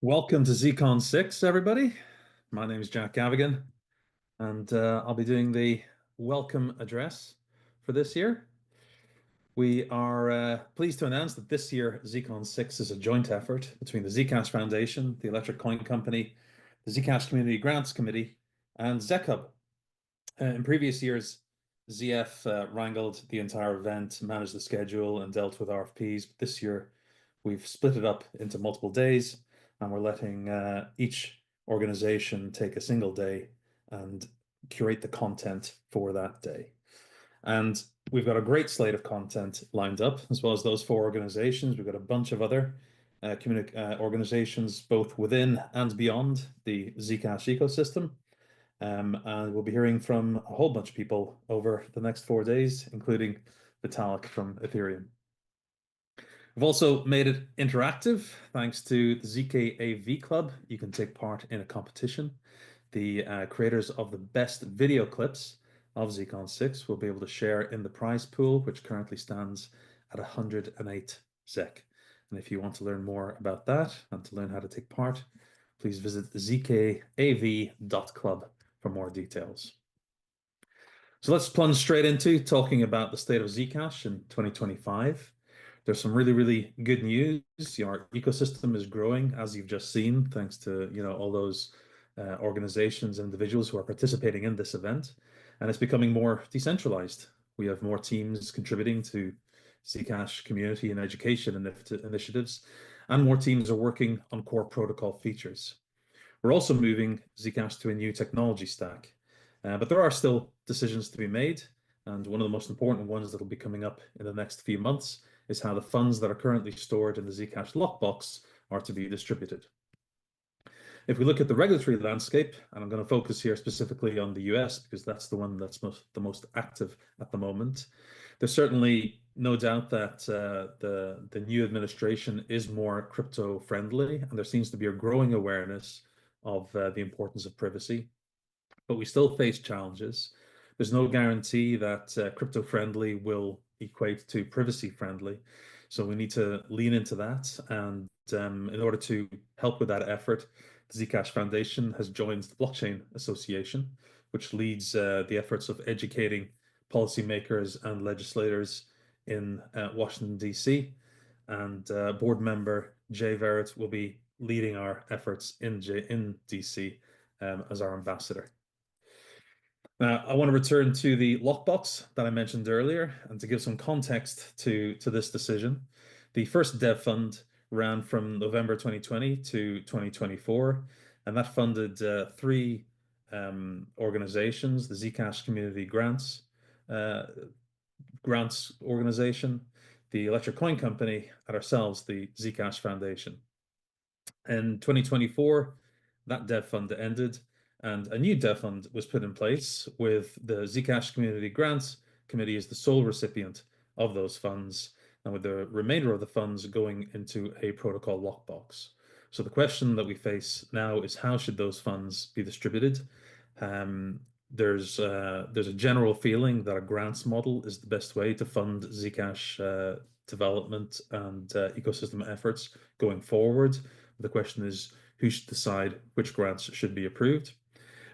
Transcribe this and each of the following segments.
Welcome to ZCon 6, everybody. My name is Jack Gavigan, and I'll be doing the welcome address for this year. We are pleased to announce that this year ZCon 6 is a joint effort between the Zcash Foundation, the Electric Coin Company, the Zcash Community Grants Committee, and ZCUB. In previous years, ZF wrangled the entire event, managed the schedule, and dealt with RFPs. But this year, we've split it up into multiple days, and we're letting each organization take a single day and curate the content for that day. And we've got a great slate of content lined up, as well as those four organizations. We've got a bunch of other organizations, both within and beyond the Zcash ecosystem. And we'll be hearing from a whole bunch of people over the next 4 days, including Vitalik from Ethereum. We've also made it interactive thanks to the ZKAV Club. You can take part in a competition. The creators of the best video clips of ZCon 6 will be able to share in the prize pool, which currently stands at 108 ZEC. And if you want to learn more about that and to learn how to take part, please visit zkav.club for more details. So let's plunge straight into talking about the state of Zcash in 2025. There's some really, really good news. Our ecosystem is growing, as you've just seen, thanks to all those organizations and individuals who are participating in this event, and it's becoming more decentralized. We have more teams contributing to Zcash community and education initiatives, and more teams are working on core protocol features. We're also moving Zcash to a new technology stack, but there are still decisions to be made, and one of the most important ones that will be coming up in the next few months is how the funds that are currently stored in the Zcash Lockbox are to be distributed. If we look at the regulatory landscape, and I'm going to focus here specifically on the US because that's the one that's the most active at the moment, there's certainly no doubt that the new administration is more crypto friendly, and there seems to be a growing awareness of the importance of privacy. But we still face challenges. There's no guarantee that crypto friendly will equate to privacy friendly. So we need to lean into that. And in order to help with that effort, the Zcash Foundation has joined the Blockchain Association, which leads the efforts of educating policymakers and legislators in Washington, D.C. And board member Jay Verrett will be leading our efforts in D.C. As our ambassador. Now, I want to return to the lockbox that I mentioned earlier, and to give some context to this decision. The first dev fund ran from November 2020 to 2024, and that funded three organizations: the Zcash Community Grants Organization, the Electric Coin Company, and ourselves, the Zcash Foundation. In 2024, that dev fund ended, and a new dev fund was put in place with the Zcash Community Grants Committee as the sole recipient of those funds, and with the remainder of the funds going into a protocol lockbox. So the question that we face now is, how should those funds be distributed? There's a general feeling that a grants model is the best way to fund Zcash development and ecosystem efforts going forward. The question is, who should decide which grants should be approved?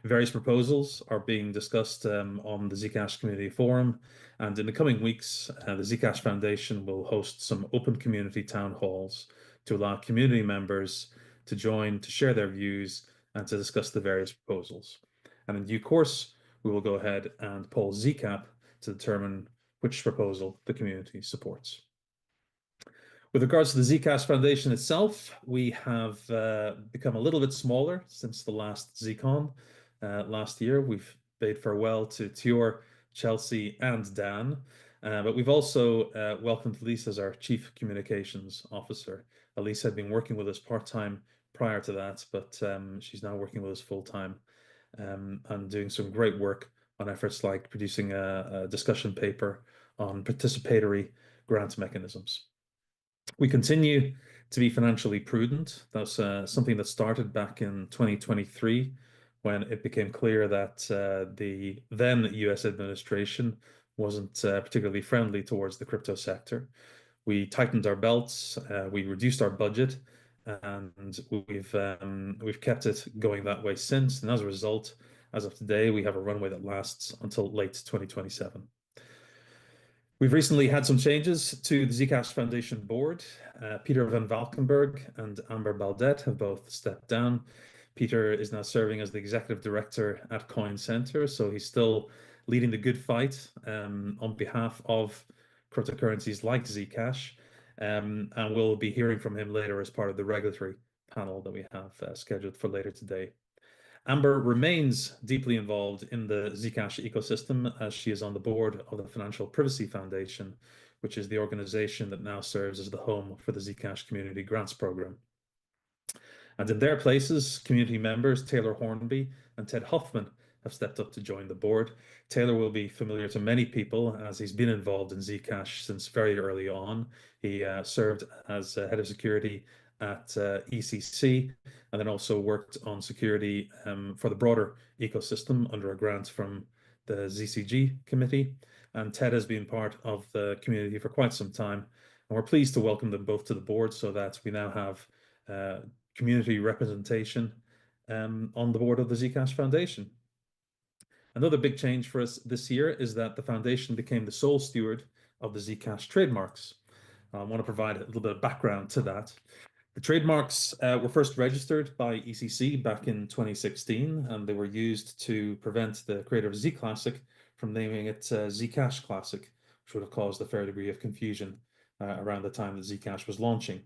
Various proposals are being discussed on the Zcash Community Forum, and in the coming weeks, the Zcash Foundation will host some open community town halls to allow community members to join, to share their views, and to discuss the various proposals. And in due course, we will go ahead and poll Zcap to determine which proposal the community supports. With regards to the Zcash Foundation itself, we have become a little bit smaller since the last ZCon. Last year, we've bade farewell to Tior, Chelsea, and Dan, but we've also welcomed Elise as our Chief Communications Officer. Elise had been working with us part-time prior to that, but she's now working with us full-time and doing some great work on efforts like producing a discussion paper on participatory grant mechanisms. We continue to be financially prudent. That's something that started back in 2023, when it became clear that the then US administration wasn't particularly friendly towards the crypto sector. We tightened our belts, we reduced our budget, and we've kept it going that way since. And as a result, as of today, we have a runway that lasts until late 2027. We've recently had some changes to the Zcash Foundation board. Peter van Valkenburg and Amber Baldet have both stepped down. Peter is now serving as the executive director at Coin Center, so he's still leading the good fight on behalf of cryptocurrencies like Zcash. And we'll be hearing from him later as part of the regulatory panel that we have scheduled for later today. Amber remains deeply involved in the Zcash ecosystem as she is on the board of the Financial Privacy Foundation, which is the organization that now serves as the home for the Zcash Community Grants Program. And in their places, community members Taylor Hornby and Ted Hoffman have stepped up to join the board. Taylor will be familiar to many people as he's been involved in Zcash since very early on. He served as head of security at ECC, and then also worked on security for the broader ecosystem under a grant from the ZCG committee. And Ted has been part of the community for quite some time. And we're pleased to welcome them both to the board so that we now have community representation on the board of the Zcash Foundation. Another big change for us this year is that the foundation became the sole steward of the Zcash trademarks. I want to provide a little bit of background to that. The trademarks were first registered by ECC back in 2016, and they were used to prevent the creator of Z Classic from naming it Zcash Classic, which would have caused a fair degree of confusion around the time that Zcash was launching.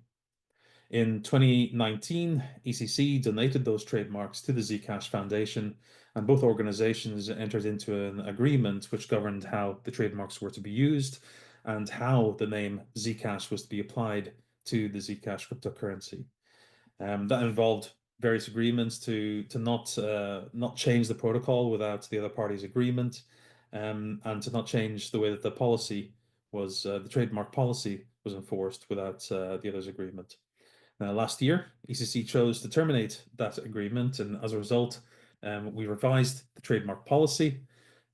In 2019, ECC donated those trademarks to the Zcash Foundation, and both organizations entered into an agreement which governed how the trademarks were to be used and how the name Zcash was to be applied to the Zcash cryptocurrency. That involved various agreements to not change the protocol without the other party's agreement, and to not change the way that the policy was, the trademark policy was enforced without the other's agreement. Last year, ECC chose to terminate that agreement, and as a result, we revised the trademark policy.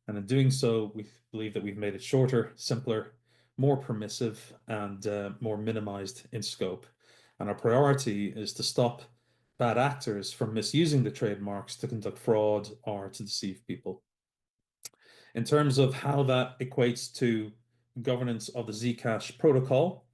And in doing so, we believe that we've made it shorter, simpler, more permissive, and more minimized in scope. And our priority is to stop bad actors from misusing the trademarks to conduct fraud or to deceive people. In terms of how that equates to governance of the Zcash protocol,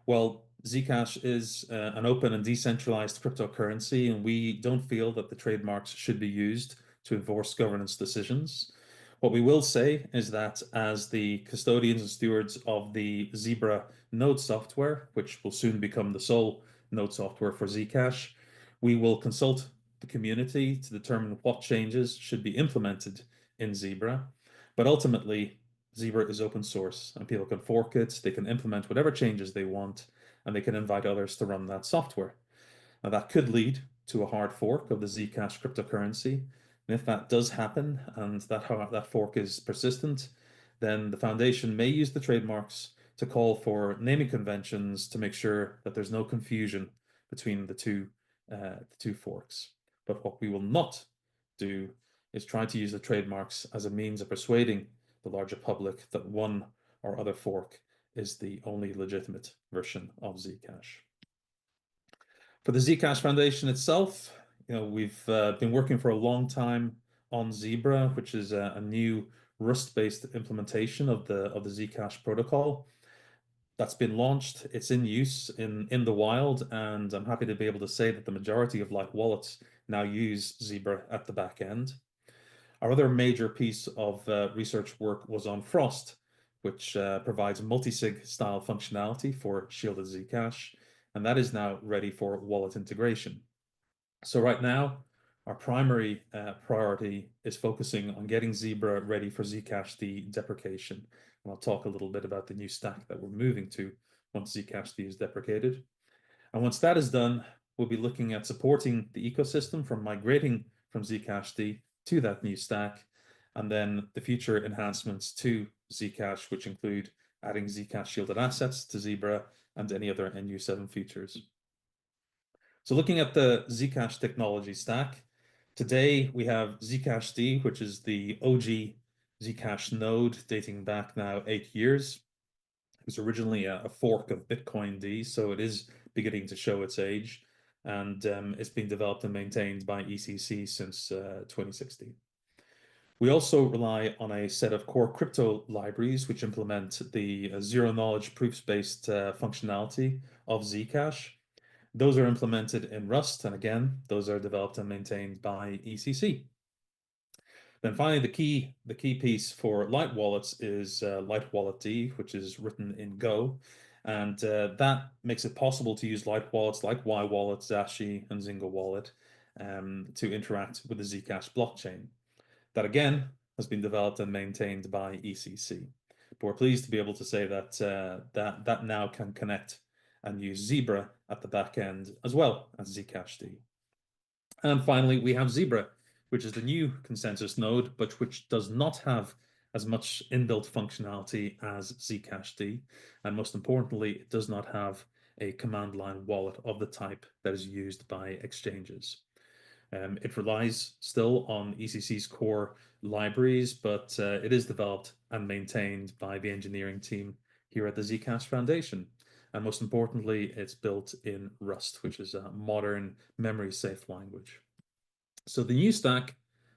well, Zcash is an open and decentralized cryptocurrency, and we don't feel that the trademarks should be used to enforce governance decisions. What we will say is that as the custodians and stewards of the Zebra node software, which will soon become the sole node software for Zcash, we will consult the community to determine what changes should be implemented in Zebra. But ultimately, Zebra is open source and people can fork it, they can implement whatever changes they want, and they can invite others to run that software. Now that could lead to a hard fork of the Zcash cryptocurrency. And if that does happen and that fork is persistent, then the foundation may use the trademarks to call for naming conventions to make sure that there's no confusion between the two forks. But what we will not do is try to use the trademarks as a means of persuading the larger public that one or other fork is the only legitimate version of Zcash. For the Zcash Foundation itself, we've been working for a long time on Zebra, which is a new Rust-based implementation of the Zcash protocol. That's been launched. It's in use in the wild, and I'm happy to be able to say that the majority of like wallets now use Zebra at the back end. Our other major piece of research work was on Frost, which provides multi-sig style functionality for shielded Zcash, and that is now ready for wallet integration. So right now, our primary priority is focusing on getting Zebra ready for Zcash deprecation. And I'll talk a little bit about the new stack that we're moving to once Zcash is deprecated. And once that is done, we'll be looking at supporting the ecosystem from migrating from Zcash to that new stack, and then the future enhancements to Zcash, which include adding Zcash shielded assets to Zebra and any other NU7 features. So looking at the Zcash technology stack, today we have Zcash, which is the OG Zcash node dating back now 8 years. It was originally a fork of Bitcoin D, so it is beginning to show its age. and it's been developed and maintained by ECC since 2016. We also rely on a set of core crypto libraries which implement the zero-knowledge proofs-based functionality of Zcash. Those are implemented in Rust, and again, those are developed and maintained by ECC. Then finally, the key piece for light wallets is Light Wallet D, which is written in Go, and that makes it possible to use light wallets like Y Wallet, Zashi, and Zingo Wallet to interact with the Zcash blockchain. That again has been developed and maintained by ECC. But we're pleased to be able to say that that now can connect and use Zebra at the back end as well as Zcash D. And finally, we have Zebra, which is the new consensus node, but which does not have as much inbuilt functionality as Zcash D. And most importantly, it does not have a command line wallet of the type that is used by exchanges. It relies still on ECC's core libraries, but it is developed and maintained by the engineering team here at the Zcash Foundation. And most importantly, it's built in Rust, which is a modern memory-safe language. So the new stack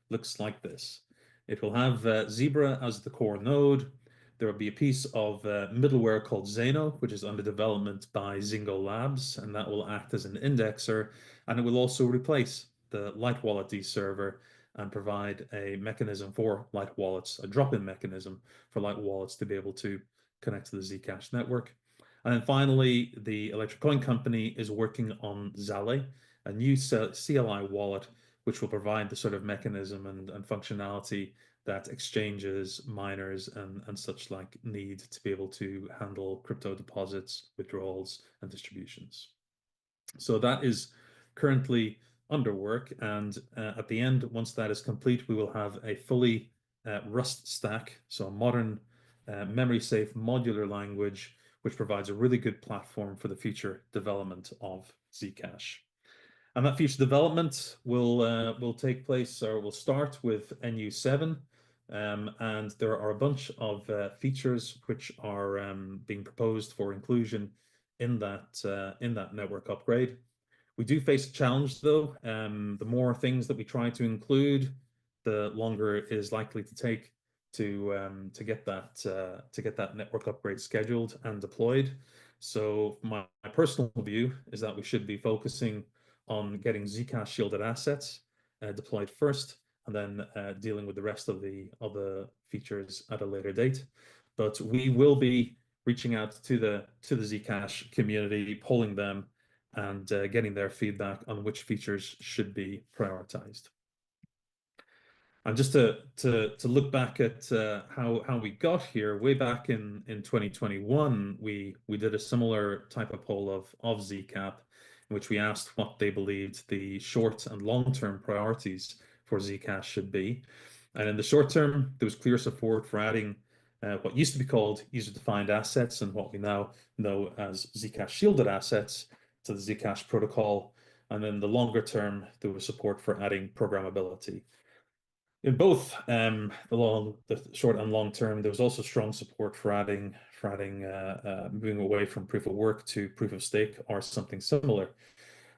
looks like this. It will have Zebra as the core node. There will be a piece of middleware called Zeno, which is under development by Zingo Labs, and that will act as an indexer, and it will also replace the Light Wallet D server and provide a mechanism for light wallets, a drop-in mechanism for light wallets to be able to connect to the Zcash network. And then finally, the Electric Coin Company is working on Zale, a new CLI wallet, which will provide the sort of mechanism and functionality that exchanges, miners, and such like need to be able to handle crypto deposits, withdrawals, and distributions. So that is currently under work, and at the end, once that is complete, we will have a fully Rust stack, so a modern memory-safe modular language, which provides a really good platform for the future development of Zcash. And that future development will take place, or will start with NU7, and there are a bunch of features which are being proposed for inclusion in that network upgrade. We do face a challenge, though. The more things that we try to include, the longer it is likely to take to get that network upgrade scheduled and deployed. So my personal view is that we should be focusing on getting Zcash shielded assets deployed first, and then dealing with the rest of the features at a later date. But we will be reaching out to the Zcash community, polling them, and getting their feedback on which features should be prioritized. And just to look back at how we got here, way back in 2021, we did a similar type of poll of Zcap, in which we asked what they believed the short and long-term priorities for Zcash should be. And in the short term, there was clear support for adding what used to be called user-defined assets and what we now know as Zcash shielded assets to the Zcash protocol. And then the longer term, there was support for adding programmability. In both the short and long term, there was also strong support for moving away from proof of work to proof of stake or something similar.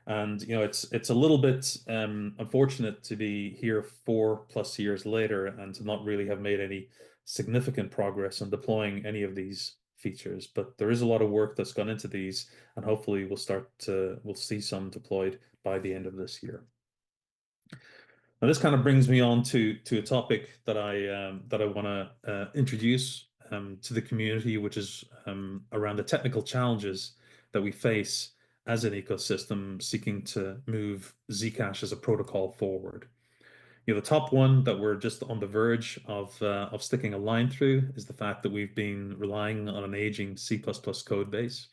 And it's a little bit unfortunate to be here 4+ years later and to not really have made any significant progress on deploying any of these features. But there is a lot of work that's gone into these, and hopefully we'll see some deployed by the end of this year. Now, this kind of brings me on to a topic that I want to introduce to the community, which is around the technical challenges that we face as an ecosystem seeking to move Zcash as a protocol forward. The top one that we're just on the verge of sticking a line through is the fact that we've been relying on an aging C++ code base.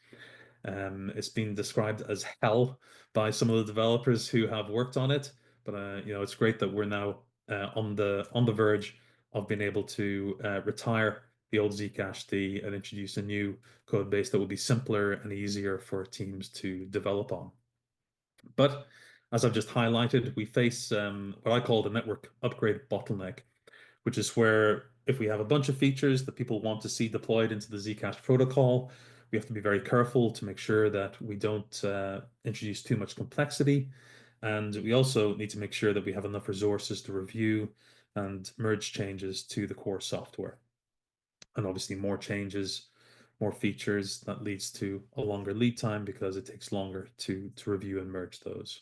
It's been described as hell by some of the developers who have worked on it. But it's great that we're now on the verge of being able to retire the old Zcash D and introduce a new code base that will be simpler and easier for teams to develop on. But as I've just highlighted, we face what I call the network upgrade bottleneck, which is where if we have a bunch of features that people want to see deployed into the Zcash protocol, We have to be very careful to make sure that we don't introduce too much complexity. And we also need to make sure that we have enough resources to review and merge changes to the core software. And obviously more changes, more features, that leads to a longer lead time because it takes longer to review and merge those.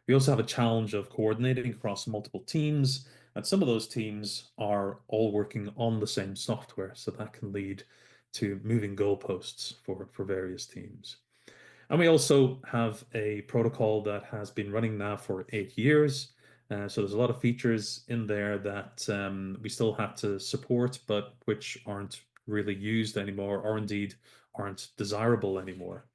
We also have a challenge of coordinating across multiple teams, and some of those teams are all working on the same software, so that can lead to moving goalposts for various teams. And we also have a protocol that has been running now for 8 years. So there's a lot of features in there that we still have to support, but which aren't really used anymore, or indeed aren't desirable anymore.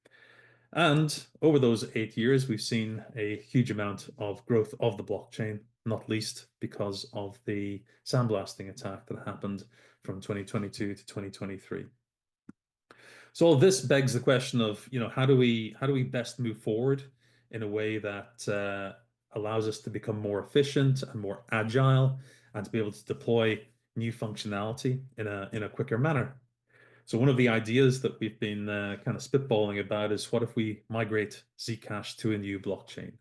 And over those 8 years, we've seen a huge amount of growth of the blockchain, not least because of the sandblasting attack that happened from 2022 to 2023. So all this begs the question of, how do we best move forward in a way that allows us to become more efficient and more agile and to be able to deploy new functionality in a quicker manner. So one of the ideas that we've been kind of spitballing about is, what if we migrate Zcash to a new blockchain?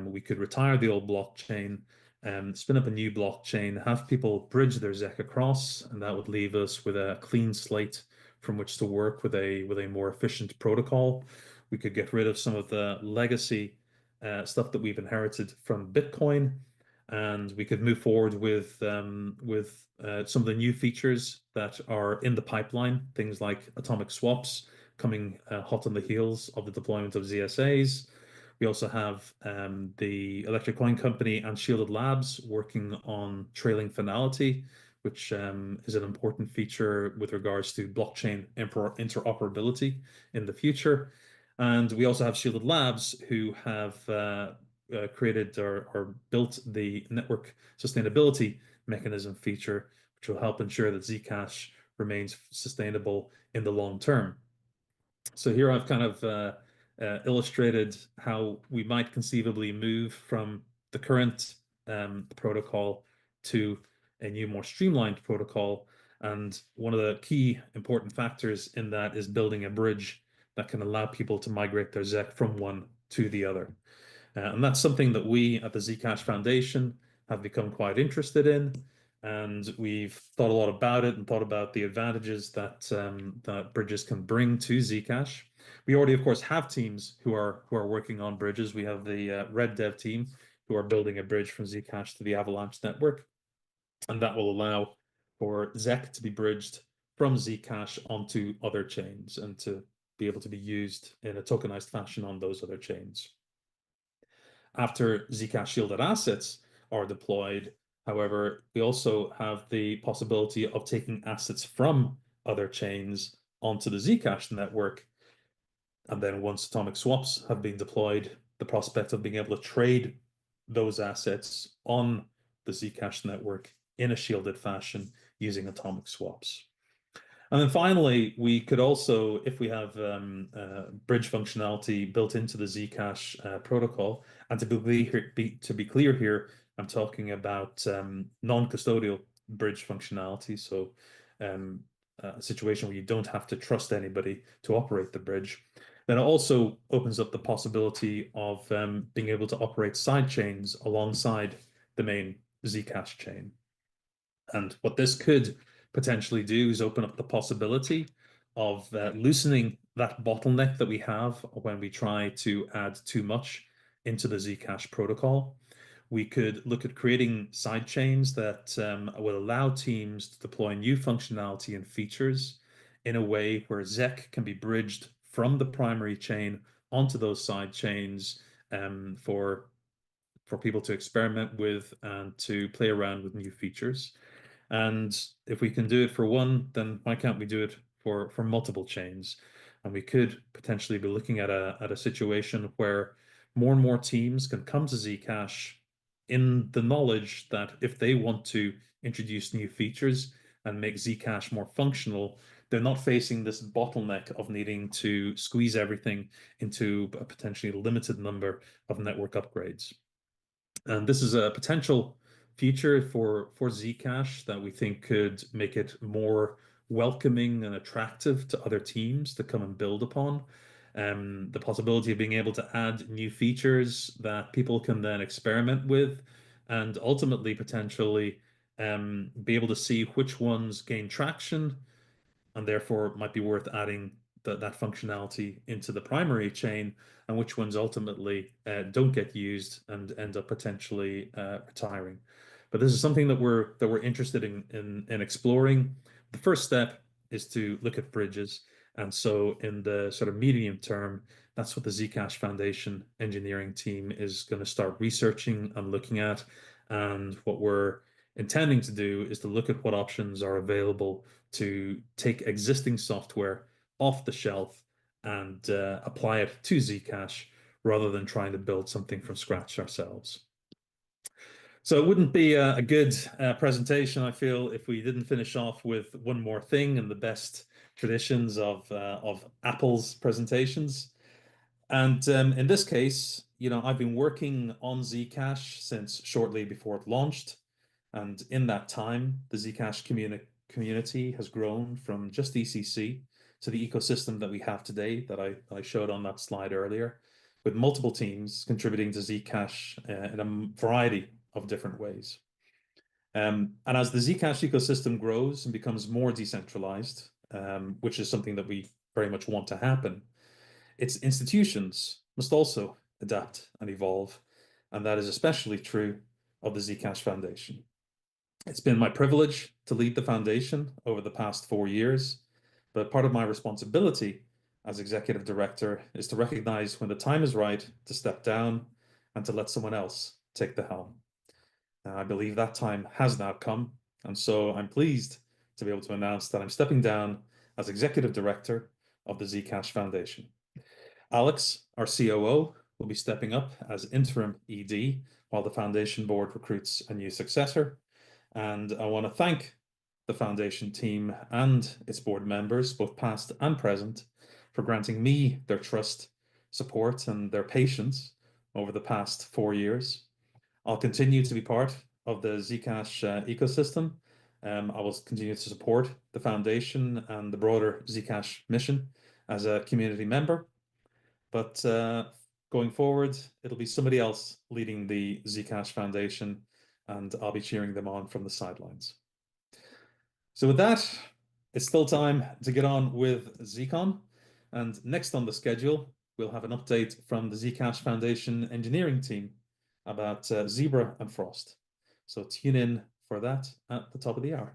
We could retire the old blockchain and spin up a new blockchain, have people bridge their ZEC across, and that would leave us with a clean slate from which to work with a more efficient protocol. We could get rid of some of the legacy stuff that we've inherited from Bitcoin, and we could move forward with some of the new features that are in the pipeline, things like atomic swaps coming hot on the heels of the deployment of ZSAs. We also have the Electric Coin Company and Shielded Labs working on trailing finality, which is an important feature with regards to blockchain interoperability in the future. And we also have Shielded Labs, who have created or built the network sustainability mechanism feature, which will help ensure that Zcash remains sustainable in the long term. So here I've kind of illustrated how we might conceivably move from the current protocol to a new, more streamlined protocol. And one of the key important factors in that is building a bridge that can allow people to migrate their ZEC from one to the other. And that's something that we at the Zcash Foundation have become quite interested in. And we've thought a lot about it and thought about the advantages that that bridges can bring to Zcash. We already, of course, have teams who are working on bridges. We have the Red Dev team who are building a bridge from Zcash to the Avalanche network, and that will allow for ZEC to be bridged from Zcash onto other chains and to be able to be used in a tokenized fashion on those other chains. After Zcash shielded assets are deployed, however, we also have the possibility of taking assets from other chains onto the Zcash network. And then once atomic swaps have been deployed, the prospect of being able to trade those assets on the Zcash network in a shielded fashion using atomic swaps. And then finally, we could also, if we have bridge functionality built into the Zcash protocol, and to be clear here, I'm talking about non-custodial bridge functionality. So a situation where you don't have to trust anybody to operate the bridge. Then it also opens up the possibility of being able to operate side chains alongside the main Zcash chain. And what this could potentially do is open up the possibility of loosening that bottleneck that we have when we try to add too much into the Zcash protocol. We could look at creating side chains that will allow teams to deploy new functionality and features in a way where ZEC can be bridged from the primary chain onto those side chains for people to experiment with and to play around with new features. And if we can do it for one, then why can't we do it for multiple chains? And we could potentially be looking at a situation where more and more teams can come to Zcash in the knowledge that if they want to introduce new features and make Zcash more functional, they're not facing this bottleneck of needing to squeeze everything into a potentially limited number of network upgrades. And this is a potential feature for Zcash that we think could make it more welcoming and attractive to other teams to come and build upon. The possibility of being able to add new features that people can then experiment with, and ultimately potentially be able to see which ones gain traction and therefore might be worth adding that functionality into the primary chain, and which ones ultimately don't get used and end up potentially retiring. But this is something that we're interested in exploring. The first step is to look at bridges, and so in the sort of medium term, that's what the Zcash Foundation engineering team is going to start researching and looking at. And what we're intending to do is to look at what options are available to take existing software off the shelf and apply it to Zcash rather than trying to build something from scratch ourselves. So it wouldn't be a good presentation, I feel, if we didn't finish off with one more thing in the best traditions of Apple's presentations. And in this case, I've been working on Zcash since shortly before it launched. And in that time, the Zcash community has grown from just ECC to the ecosystem that we have today that I showed on that slide earlier, with multiple teams contributing to Zcash in a variety of different ways. And as the Zcash ecosystem grows and becomes more decentralized, which is something that we very much want to happen, its institutions must also adapt and evolve. And that is especially true of the Zcash Foundation. It's been my privilege to lead the foundation over the past 4 years, but part of my responsibility as executive director is to recognize when the time is right to step down and to let someone else take the helm. Now, I believe that time has now come, and so I'm pleased to be able to announce that I'm stepping down as executive director of the Zcash Foundation. Alex, our COO, will be stepping up as interim ED while the foundation board recruits a new successor. And I want to thank the foundation team and its board members, both past and present, for granting me their trust, support, and their patience over the past 4 years. I'll continue to be part of the Zcash ecosystem. I will continue to support the foundation and the broader Zcash mission as a community member. But going forward, it'll be somebody else leading the Zcash Foundation, and I'll be cheering them on from the sidelines. So with that, it's still time to get on with Zcon. And next on the schedule, we'll have an update from the Zcash Foundation engineering team about Zebra and Frost. So tune in for that at the top of the hour.